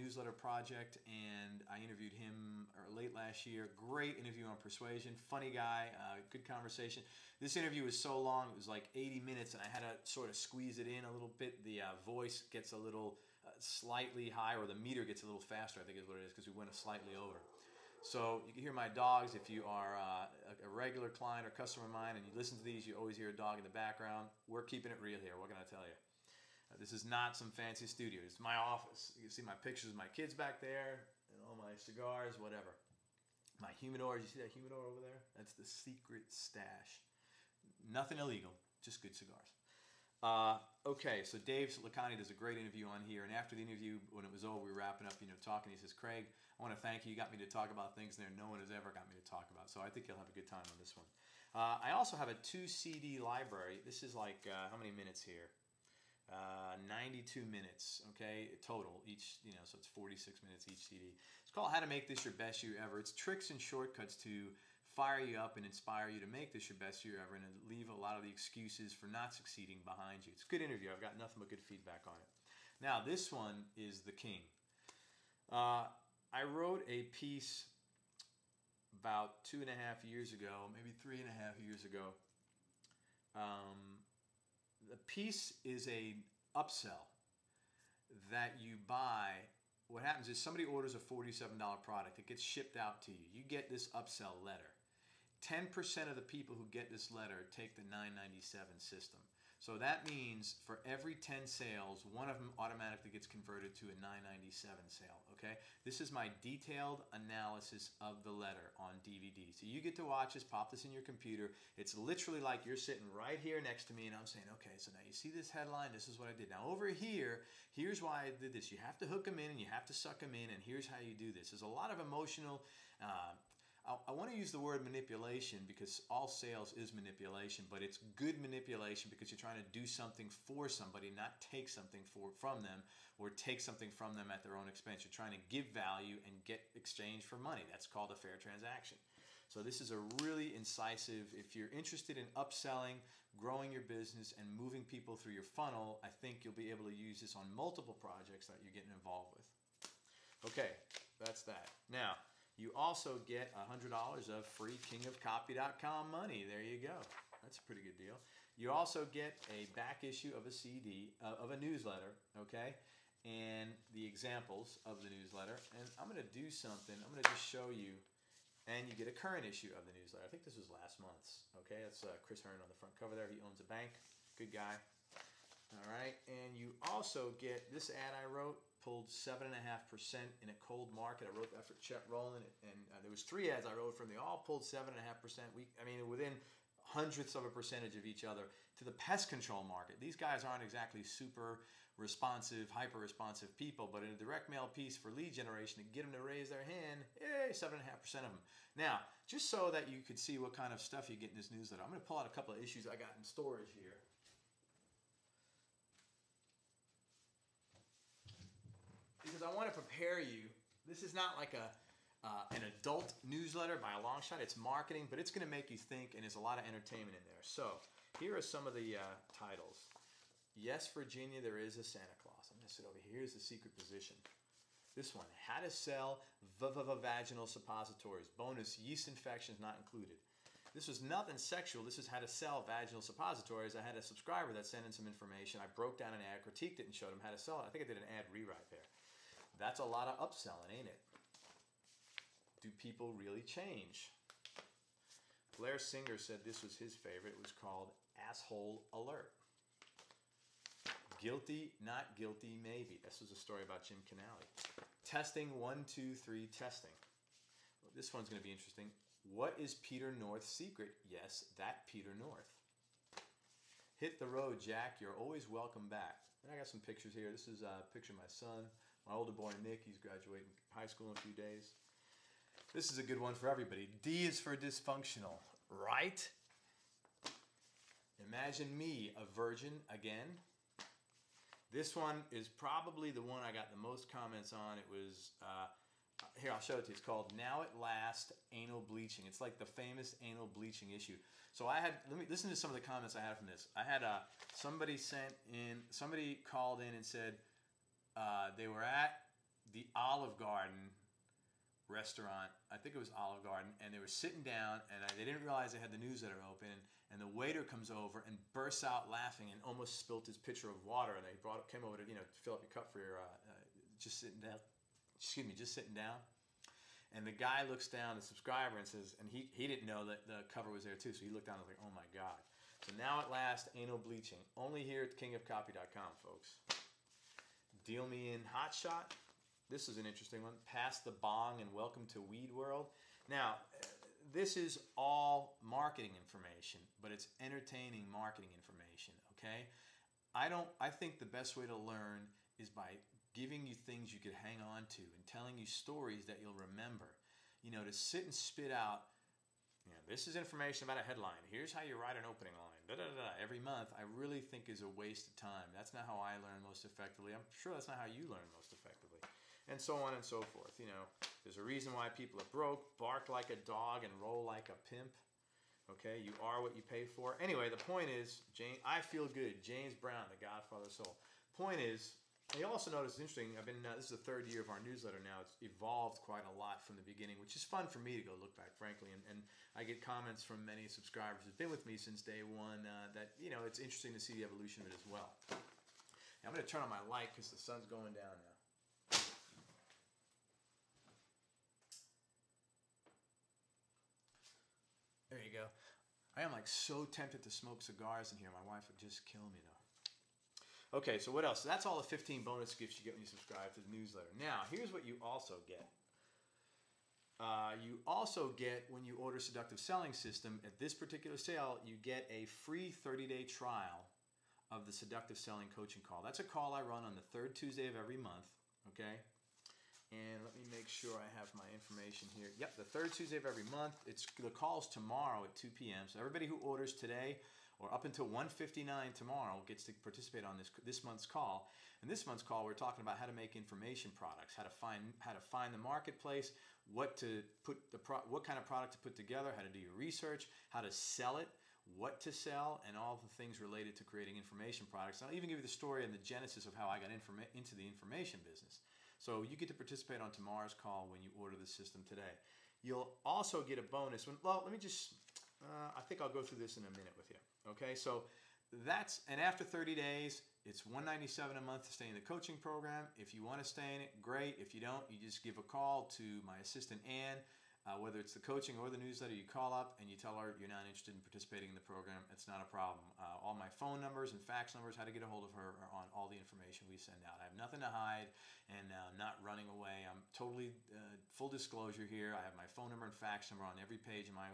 newsletter project, and I interviewed him late last year. Great interview on persuasion. Funny guy, good conversation. This interview was so long, it was like 80 minutes, and I had to sort of squeeze it in a little bit. The voice gets a little slightly higher, or the meter gets a little faster, I think is what it is, because we went slightly over. So you can hear my dogs. If you are a regular client or customer of mine and you listen to these, you always hear a dog in the background. We're keeping it real here. What can I tell you? This is not some fancy studio. It's my office. You can see my pictures of my kids back there and all my cigars, whatever. My humidors. You see that humidor over there? That's the secret stash. Nothing illegal, just good cigars. Okay, so Dave Lacani does a great interview on here, and after the interview, when it was over, we were wrapping up, talking. He says, "Craig, I want to thank you. You got me to talk about things there no one has ever got me to talk about. So I think you'll have a good time on this one." I also have a 2 CD library. This is like how many minutes here? 92 minutes, okay, total each, so it's 46 minutes each CD. It's called How to Make This Your Best Year Ever. It's tricks and shortcuts to fire you up and inspire you to make this your best year ever, and to leave a lot of the excuses for not succeeding behind you. It's a good interview. I've got nothing but good feedback on it. Now, this one is the king. I wrote a piece about 2.5 years ago, maybe 3.5 years ago. The piece is a upsell that you buy. What happens is somebody orders a $47 product. It gets shipped out to you. You get this upsell letter. 10% of the people who get this letter take the $9.97 system. So that means for every 10 sales, one of them automatically gets converted to a $9.97 sale, okay? This is my detailed analysis of the letter on DVD. So you get to watch this, pop this in your computer. It's literally like you're sitting right here next to me and I'm saying, okay, so now you see this headline, this is what I did. Now over here, here's why I did this. You have to hook them in and you have to suck them in, and here's how you do this. There's a lot of emotional, I want to use the word manipulation because all sales is manipulation, but it's good manipulation because you're trying to do something for somebody, not take something from them or take something from them at their own expense. You're trying to give value and get exchange for money. That's called a fair transaction. So this is a really incisive, if you're interested in upselling, growing your business, and moving people through your funnel, I think you'll be able to use this on multiple projects that you're getting involved with. Okay, that's that. Now, you also get $100 of free kingofcopy.com money. There you go. That's a pretty good deal. You also get a back issue of a CD, of a newsletter, okay? And the examples of the newsletter. And I'm going to do something. I'm going to just show you. And you get a current issue of the newsletter. I think this was last month's, okay? That's Chris Hearn on the front cover there. He owns a bank. Good guy. All right. And you also get this ad I wrote. Pulled 7.5% in a cold market. I wrote that for Chet Rowland, and there was 3 ads I wrote from. They all pulled 7.5%. I mean, within hundredths of a percentage of each other to the pest control market. These guys aren't exactly super responsive, hyper-responsive people, but in a direct mail piece for lead generation to get them to raise their hand, 7.5% of them. Now, just so that you could see what kind of stuff you get in this newsletter, I'm going to pull out a couple of issues I got in storage here. Because I want to prepare you. This is not like an adult newsletter by a long shot. It's marketing, but it's going to make you think, and there's a lot of entertainment in there. So here are some of the titles. Yes, Virginia, there is a Santa Claus. I'm going to sit over here. Here's the secret position. This one, how to sell vaginal suppositories. Bonus, yeast infections not included. This was nothing sexual. This is how to sell vaginal suppositories. I had a subscriber that sent in some information. I broke down an ad, critiqued it, and showed him how to sell it. I think I did an ad rewrite there. That's a lot of upselling, ain't it? Do people really change? Blair Singer said this was his favorite. It was called Asshole Alert. Guilty, not guilty, maybe. This was a story about Jim Canale. Testing 1, 2, 3, testing. Well, this one's going to be interesting. What is Peter North's secret? Yes, that Peter North. Hit the road, Jack. You're always welcome back. And I got some pictures here. This is a picture of my son. My older boy, Nick, he's graduating high school in a few days. This is a good one for everybody. D is for dysfunctional, right? Imagine me, a virgin again. This one is probably the one I got the most comments on. It was, here, I'll show it to you. It's called Now at Last, Anal Bleaching. It's like the famous anal bleaching issue. So I had, let me listen to some of the comments I had from this. I had somebody called in and said, they were at the Olive Garden restaurant. I think it was Olive Garden, and they were sitting down, and they didn't realize they had the newsletter open. And the waiter comes over and bursts out laughing and almost spilt his pitcher of water. And they came over to fill up your cup for your just sitting down. Excuse me, just sitting down. And the guy looks down, the subscriber, and says, and he didn't know that the cover was there too. So he looked down and was like, oh my God. So now at last, anal bleaching. Only here at kingofcopy.com, folks. Deal me in hot shot. This is an interesting one. Pass the bong and welcome to Weed World. Now, this is all marketing information, but it's entertaining marketing information, okay? I think the best way to learn is by giving you things you could hang on to and telling you stories that you'll remember. To sit and spit out, this is information about a headline. Here's how you write an opening line. Every month, I really think is a waste of time. That's not how I learn most effectively. I'm sure that's not how you learn most effectively. And so on and so forth. There's a reason why people are broke, bark like a dog, and roll like a pimp. Okay, you are what you pay for. Anyway, the point is, I feel good. James Brown, the Godfather of Soul. Point is, I also noticed, it's interesting, this is the third year of our newsletter now. It's evolved quite a lot from the beginning, which is fun for me to go look back, frankly. And I get comments from many subscribers who've been with me since day one that, it's interesting to see the evolution of it as well. Now, I'm going to turn on my light because the sun's going down now. There you go. I am so tempted to smoke cigars in here. My wife would just kill me though. Okay, so what else? So that's all the 15 bonus gifts you get when you subscribe to the newsletter. Now, here's what you also get. You also get, when you order Seductive Selling System, at this particular sale, you get a free 30-day trial of the Seductive Selling Coaching Call. That's a call I run on the third Tuesday of every month, okay? And let me make sure I have my information here. Yep, the third Tuesday of every month. The call's tomorrow at 2 p.m. So everybody who orders today or up until 1:59 tomorrow gets to participate on this month's call. In this month's call, we're talking about how to make information products, how to find the marketplace, what kind of product to put together, how to do your research, how to sell it, what to sell, and all the things related to creating information products. I'll even give you the story and the genesis of how I got into the information business. So you get to participate on tomorrow's call when you order the system today. You'll also get a bonus. Well, let me just, I think I'll go through this in a minute with you. Okay, so and after 30 days, it's $197 a month to stay in the coaching program. If you want to stay in it, great. If you don't, you just give a call to my assistant, Ann. Whether it's the coaching or the newsletter, you call up and you tell her you're not interested in participating in the program. It's not a problem. All my phone numbers and fax numbers, how to get a hold of her, are on all the information we send out. I have nothing to hide, and I'm not running away. I'm totally full disclosure here. I have my phone number and fax number on every page of my